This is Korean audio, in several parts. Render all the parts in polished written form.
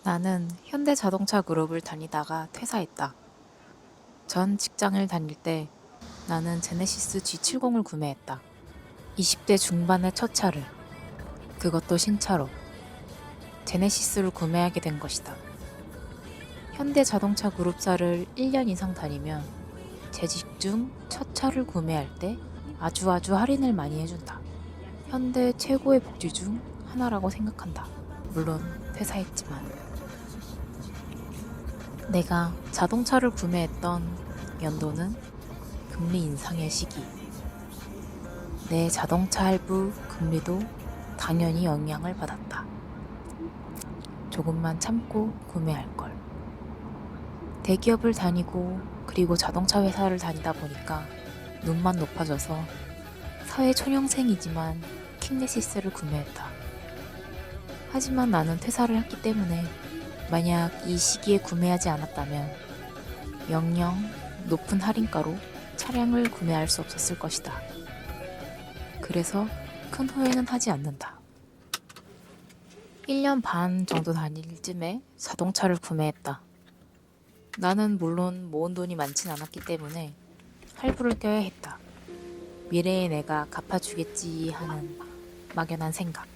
나는 현대자동차 그룹을 다니다가 퇴사했다. 전 직장을 다닐 때 나는 제네시스 G70을 구매했다. 20대 중반의 첫 차를, 그것도 신차로, 제네시스를 구매하게 된 것이다. 현대자동차 그룹사를 1년 이상 다니면 재직 중 첫 차를 구매할 때 아주 할인을 많이 해준다. 현대 최고의 복지 중 하나라고 생각한다. 물론 퇴사했지만. 내가 자동차를 구매했던 연도는 금리 인상의 시기. 내 자동차 할부 금리도 당연히 영향을 받았다. 조금만 참고 구매할 걸. 대기업을 다니고 그리고 자동차 회사를 다니다 보니까 눈만 높아져서 사회초년생이지만 킹네시스를 구매했다. 하지만 나는 퇴사를 했기 때문에 만약 이 시기에 구매하지 않았다면 영영 높은 할인가로 차량을 구매할 수 없었을 것이다. 그래서 큰 후회는 하지 않는다. 1년 반 정도 다닐 쯤에 자동차를 구매했다. 나는 물론 모은 돈이 많진 않았기 때문에 할부를 껴야 했다. 미래에 내가 갚아주겠지 하는 막연한 생각.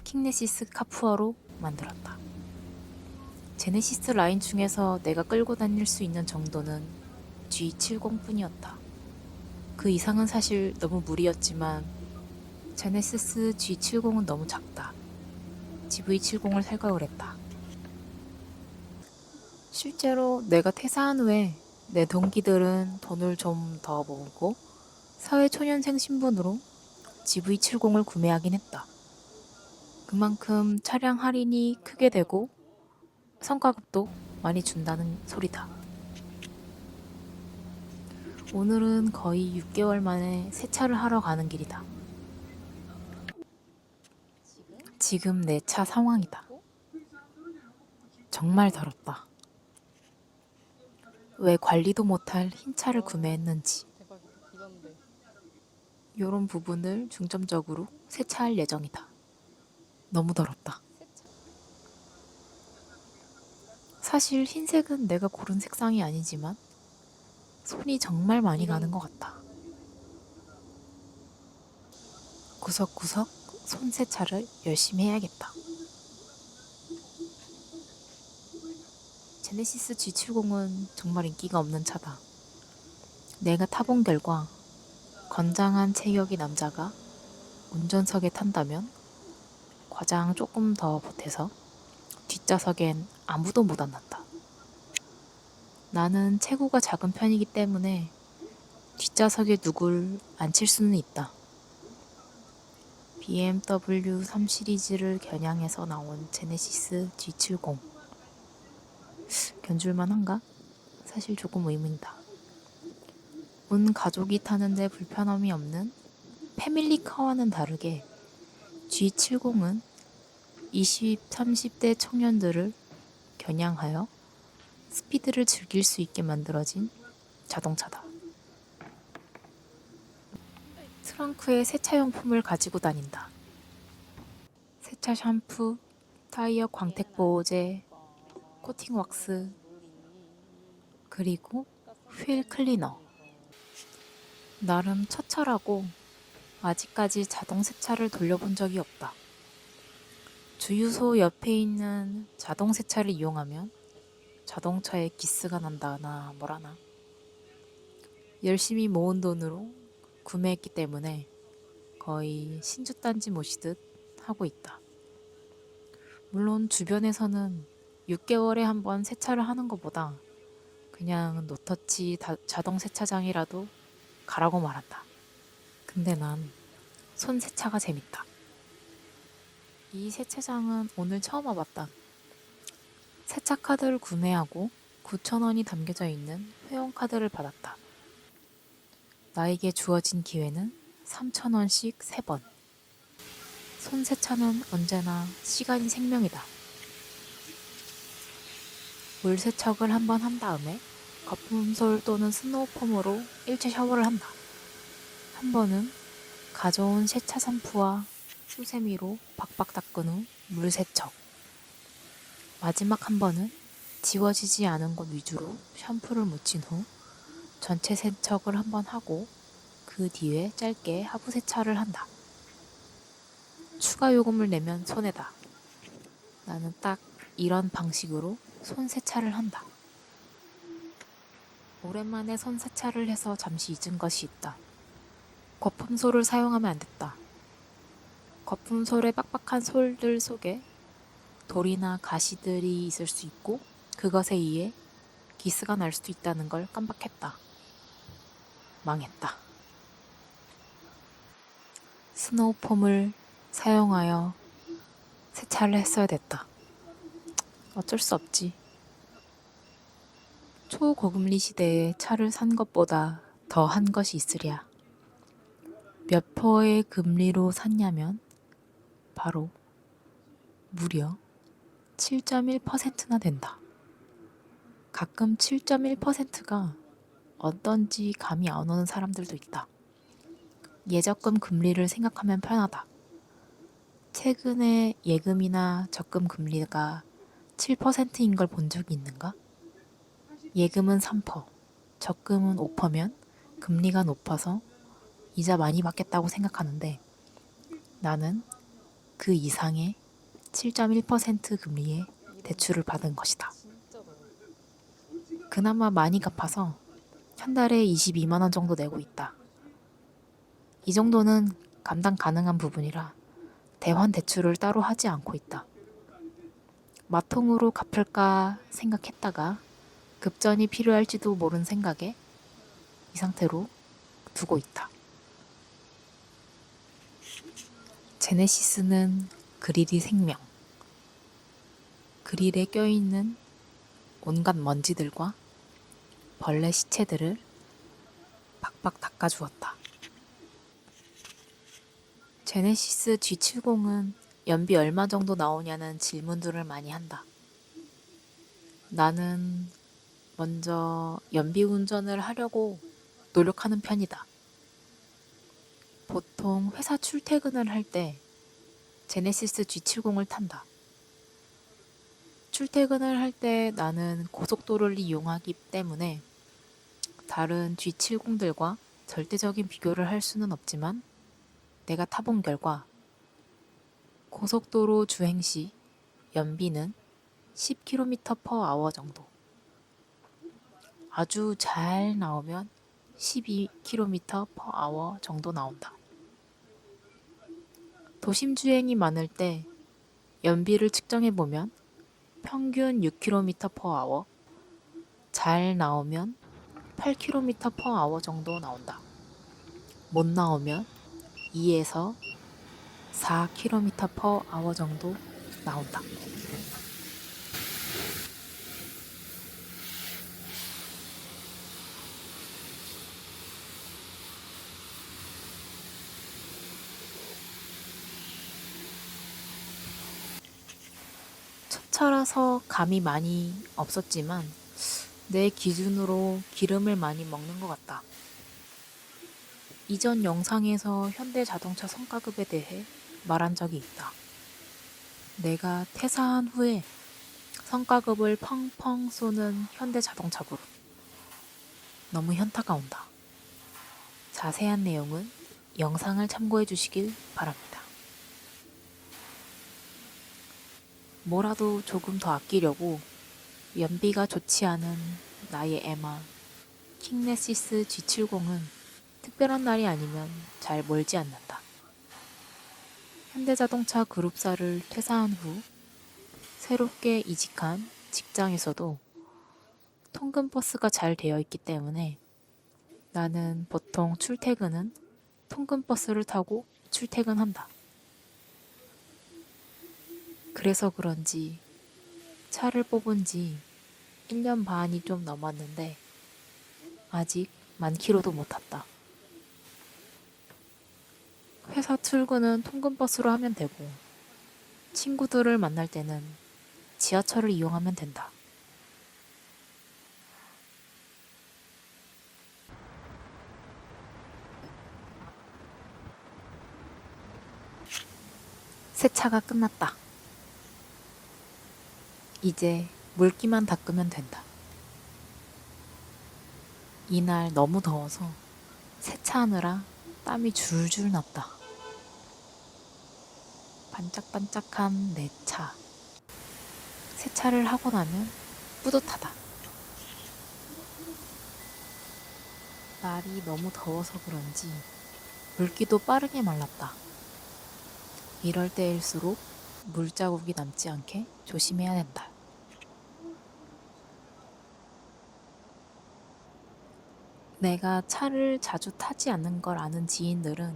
킹네시스 카푸어로 만들었다. 제네시스 라인 중에서 내가 끌고 다닐 수 있는 정도는 G70뿐이었다. 그 이상은 사실 너무 무리였지만 제네시스 G70은 너무 작다. GV70을 생각을 했다. 실제로 내가 퇴사한 후에 내 동기들은 돈을 좀 더 모으고 사회초년생 신분으로 GV70을 구매하긴 했다. 그만큼 차량 할인이 크게 되고 성과급도 많이 준다는 소리다. 오늘은 거의 6개월 만에 세차를 하러 가는 길이다. 지금 내 차 상황이다. 정말 더럽다. 왜 관리도 못할 흰 차를 구매했는지. 이런 부분을 중점적으로 세차할 예정이다. 너무 더럽다. 사실 흰색은 내가 고른 색상이 아니지만 손이 정말 많이 가는 것 같다. 구석구석 손 세차를 열심히 해야겠다. 제네시스 G70은 정말 인기가 없는 차다. 내가 타본 결과 건장한 체격의 남자가 운전석에 탄다면 과장 조금 더 보태서 뒷좌석엔 아무도 못 앉는다. 나는 체구가 작은 편이기 때문에 뒷좌석에 누굴 앉힐 수는 있다. BMW 3 시리즈를 겨냥해서 나온 제네시스 G70. 견줄만 한가? 사실 조금 의문이다. 온 가족이 타는데 불편함이 없는 패밀리카와는 다르게 G70은 20, 30대 청년들을 겨냥하여 스피드를 즐길 수 있게 만들어진 자동차다. 트렁크에 세차용품을 가지고 다닌다. 세차 샴푸, 타이어 광택 보호제, 코팅 왁스, 그리고 휠 클리너. 나름 첫 차라고 아직까지 자동 세차를 돌려본 적이 없다. 주유소 옆에 있는 자동 세차를 이용하면 자동차에 기스가 난다나 뭐라나. 열심히 모은 돈으로 구매했기 때문에 거의 신주딴지 모시듯 하고 있다. 물론 주변에서는 6개월에 한 번 세차를 하는 것보다 그냥 노터치 자동 세차장이라도 가라고 말한다. 근데 난 손 세차가 재밌다. 이 세차장은 오늘 처음 와봤다. 세차 카드를 구매하고 9,000원이 담겨져 있는 회원카드를 받았다. 나에게 주어진 기회는 3,000원씩 3번. 손 세차는 언제나 시간이 생명이다. 물 세척을 한 번 한 다음에 거품솔 또는 스노우폼으로 일체 샤워를 한다. 한 번은 가져온 세차 샴푸와 수세미로 박박 닦은 후 물 세척. 마지막 한 번은 지워지지 않은 곳 위주로 샴푸를 묻힌 후 전체 세척을 한 번 하고 그 뒤에 짧게 하부 세차를 한다. 추가 요금을 내면 손해다. 나는 딱 이런 방식으로 손 세차를 한다. 오랜만에 손 세차를 해서 잠시 잊은 것이 있다. 거품솔을 사용하면 안 됐다. 거품솔의 빡빡한 솔들 속에 돌이나 가시들이 있을 수 있고 그것에 의해 기스가 날 수도 있다는 걸 깜빡했다. 망했다. 스노우폼을 사용하여 세차를 했어야 됐다. 어쩔 수 없지. 초고금리 시대에 차를 산 것보다 더 한 것이 있으랴. 몇 퍼의 금리로 샀냐면 바로 무려 7.1%나 된다. 가끔 7.1%가 어떤지 감이 안 오는 사람들도 있다. 예적금 금리를 생각하면 편하다. 최근에 예금이나 적금 금리가 7%인 걸 본 적이 있는가? 예금은 3%, 적금은 5%면 금리가 높아서 이자 많이 받겠다고 생각하는데 나는 그 이상의 7.1% 금리의 대출을 받은 것이다. 그나마 많이 갚아서 한 달에 22만 원 정도 내고 있다. 이 정도는 감당 가능한 부분이라 대환 대출을 따로 하지 않고 있다. 마통으로 갚을까 생각했다가 급전이 필요할지도 모른 생각에 이 상태로 두고 있다. 제네시스는 그릴이 생명. 그릴에 껴있는 온갖 먼지들과 벌레 시체들을 박박 닦아주었다. 제네시스 G70은 연비 얼마 정도 나오냐는 질문들을 많이 한다. 나는 먼저 연비 운전을 하려고 노력하는 편이다. 보통 회사 출퇴근을 할 때 제네시스 G70을 탄다. 출퇴근을 할 때 나는 고속도로를 이용하기 때문에 다른 G70들과 절대적인 비교를 할 수는 없지만 내가 타본 결과 고속도로 주행 시 연비는 10km/h 정도. 아주 잘 나오면 12km/h 정도 나온다. 도심 주행이 많을 때 연비를 측정해 보면 평균 6km/h, 잘 나오면 8km/h 정도 나온다. 못 나오면 2에서 4km/h 정도 나온다. 첫 차라서 감이 많이 없었지만 내 기준으로 기름을 많이 먹는 것 같다. 이전 영상에서 현대자동차 성과급에 대해 말한 적이 있다. 내가 퇴사한 후에 성과급을 펑펑 쏘는 현대자동차 그룹. 너무 현타가 온다. 자세한 내용은 영상을 참고해 주시길 바랍니다. 뭐라도 조금 더 아끼려고 연비가 좋지 않은 나의 에마 킹네시스 G70은 특별한 날이 아니면 잘 몰지 않는다. 현대자동차 그룹사를 퇴사한 후 새롭게 이직한 직장에서도 통근버스가 잘 되어 있기 때문에 나는 보통 출퇴근은 통근버스를 타고 출퇴근한다. 그래서 그런지 차를 뽑은 지 1년 반이 좀 넘었는데 아직 10,000km도 못 탔다. 회사 출근은 통근버스로 하면 되고 친구들을 만날 때는 지하철을 이용하면 된다. 세차가 끝났다. 이제 물기만 닦으면 된다. 이날 너무 더워서 세차하느라 땀이 줄줄 났다. 반짝반짝한 내 차. 세차를 하고 나면 뿌듯하다. 날이 너무 더워서 그런지 물기도 빠르게 말랐다. 이럴 때일수록 물자국이 남지 않게 조심해야 된다. 내가 차를 자주 타지 않는 걸 아는 지인들은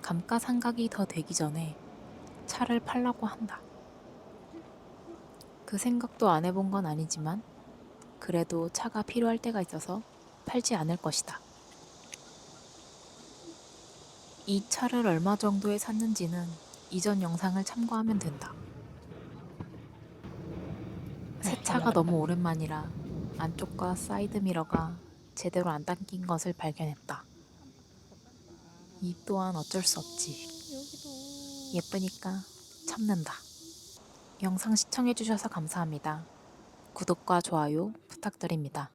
감가상각이 더 되기 전에 차를 팔라고 한다. 그 생각도 안 해본 건 아니지만 그래도 차가 필요할 때가 있어서 팔지 않을 것이다. 이 차를 얼마 정도에 샀는지는 이전 영상을 참고하면 된다. 새 차가 너무 오랜만이라 안쪽과 사이드 미러가 제대로 안 당긴 것을 발견했다. 이 또한 어쩔 수 없지. 예쁘니까 참는다. 영상 시청해주셔서 감사합니다. 구독과 좋아요 부탁드립니다.